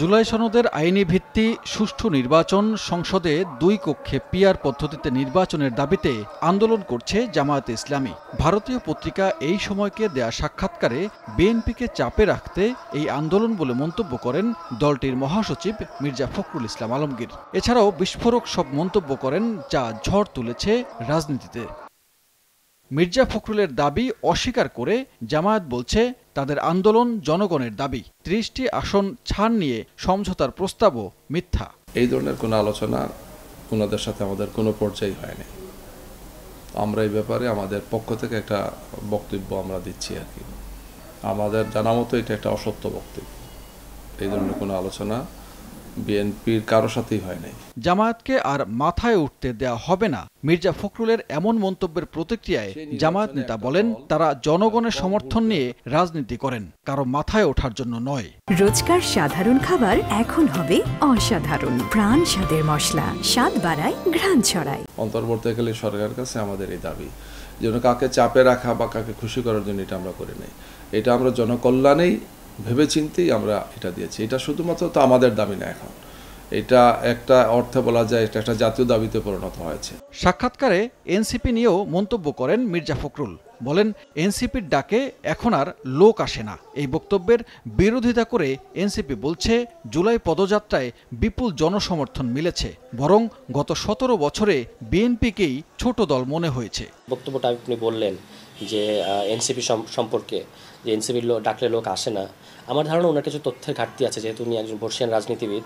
জুলাই সনদের আইনি ভিত্তি সুষ্ঠু নির্বাচন, সংসদে 2 কক্ষে পিআর পদ্ধতিতে নির্বাচনের দাবিতে আন্দোলন করছে জামায়াতে ইসলামী। ভারতীয় পত্রিকা এই সময়কে দেয়া সাক্ষাৎকারে বিএনপিকে চাপে রাখতে এই আন্দোলন বলে মন্তব্য করেন দলটির মহাসচিব মির্জা ফখরুল ইসলাম আলমগীর। এছাড়াও বিস্ফোরক সব মন্তব্য করেন যা ঝড় তুলেছে রাজনীতিতে। মির্জা ফখরুলের দাবি অস্বীকার করে জামায়াত বলছে তাদের আন্দোলন জনগণের দাবি। 30টি আসন ছাড় নিয়ে সমঝোতার প্রস্তাবও মিথ্যা। এই ধরনের কোনো আলোচনা ওনাদের সাথে আমাদের কোনো পর্যায়ে হয়নি। আমরা এই ব্যাপারে আমাদের পক্ষ থেকে একটা বক্তব্য আমরা দিচ্ছি আর কি। আমাদের জানা মতো এটা একটা অসত্য বক্তব্য। এই ধরনের কোনো আলোচনা বিএনপির কারো সাথেই হয় নাই। জামায়াতকে আর মাথায় উঠতে দেয়া হবে না, মির্জা ফখরুলের এমন মন্তব্যের প্রতিক্রিয়ায় জামায়াত নেতা বলেন তারা জনগণের সমর্থন নিয়ে রাজনীতি করেন, কারো মাথায় ওঠার জন্য নয়। রোজকার সাধারণ খাবার এখন হবে অসাধারণ। প্রাণ স্বাদের মশলা, স্বাদ বাড়ায়, ঘ্রাণ ছড়ায়। অন্তর্বর্তীকালীন সরকারের কাছে আমাদের এই দাবি যেন কাকে চাপে রাখা বা কাকে খুশি করার জন্য এটা আমরা করি নাই। এটা আমরা জনকল্যাণেই ভেবেচিন্তেই আমরা এটা দিয়েছি। এটা শুধুমাত্র তো আমাদের দাবি না, এখন এটা একটা অর্থে বলা যায় এটা একটা জাতীয় দাবিতে পরিণত হয়েছে। সাক্ষাৎকারে এনসিপি নিয়েও মন্তব্য করেন মির্জা ফখরুল। বলেন এনসিপির ডাকে এখন আর লোক আসে না। এই বক্তব্যের বিরোধিতা করে এনসিপি বলছে জুলাই পদযাত্রায় বিপুল জনসমর্থন মিলেছে, বরং গত 17 বছরে বিএনপিকেই ছোট দল মনে হয়েছে। বক্তব্যটা আপনি বললেন যে এনসিপি সম্পর্কে যে এনসিপির ডাকলে লোক আসে না। আমার ধারণা ওনার কিছু তথ্যের ঘাটতি আছে, যেহেতু উনি একজন বর্ষিয়ান রাজনীতিবিদ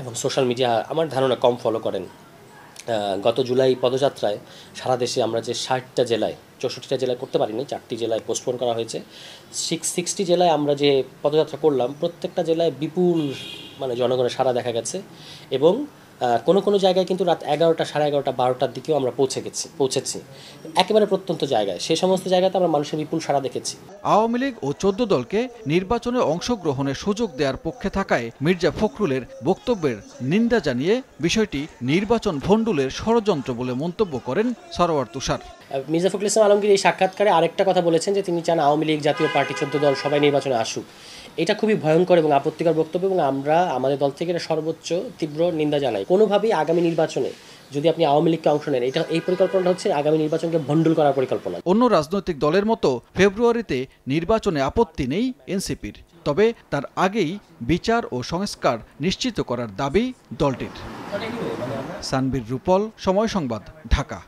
এবং সোশ্যাল মিডিয়া আমার ধারণা কম ফলো করেন। গত জুলাই পদযাত্রায় সারা দেশে আমরা যে 60টা জেলায় 64টা জেলায় করতে পারিনি, 4টি জেলায় পোস্টপোন করা হয়েছে। 60টি জেলায় আমরা যে পদযাত্রা করলাম, প্রত্যেকটা জেলায় বিপুল জনগণের সাড়া দেখা গেছে এবং কোনো জায়গায় কিন্তু রাত 11টা, সাড়ে 11টা, 12টার দিকেও আমরা পৌঁছেছি একেবারে প্রত্যন্ত জায়গায়। সেই সমস্ত জায়গাতে আমরা মানুষের বিপুল সাড়া দেখেছি। আওয়ামী লীগ ও 14 দলকে নির্বাচনে অংশগ্রহণের সুযোগ দেওয়ার পক্ষে থাকায় মির্জা ফখরুলের বক্তব্যের নিন্দা জানিয়ে বিষয়টি নির্বাচন ভণ্ডুলের ষড়যন্ত্র বলে মন্তব্য করেন সরওয়ার তুষার। মির্জা ফখরুল ইসলাম আলমগীর এই সাক্ষাৎকারে আরেকটা কথা বলেছেন যে তিনি চান আওয়ামী লীগ, জাতীয় পার্টি, 14 দল সবাই নির্বাচনে আসুক। এটা খুবই ভয়ঙ্কর এবং আপত্তিকর বক্তব্য এবং আমরা আমাদের দল থেকে এটা সর্বোচ্চ তীব্র নিন্দা জানাই। কোনোভাবেই আগামী নির্বাচনে যদি আপনি আওয়ামী লীগকে অংশ নেন, এই পরিকল্পনাটা হচ্ছে আগামী নির্বাচনকে ভণ্ডুল করার পরিকল্পনা। অন্য রাজনৈতিক দলের মতো ফেব্রুয়ারিতে নির্বাচনে আপত্তি নেই এনসিপির, তবে তার আগেই বিচার ও সংস্কার নিশ্চিত করার দাবি দলটির। সানবীর রূপল, সময় সংবাদ, ঢাকা।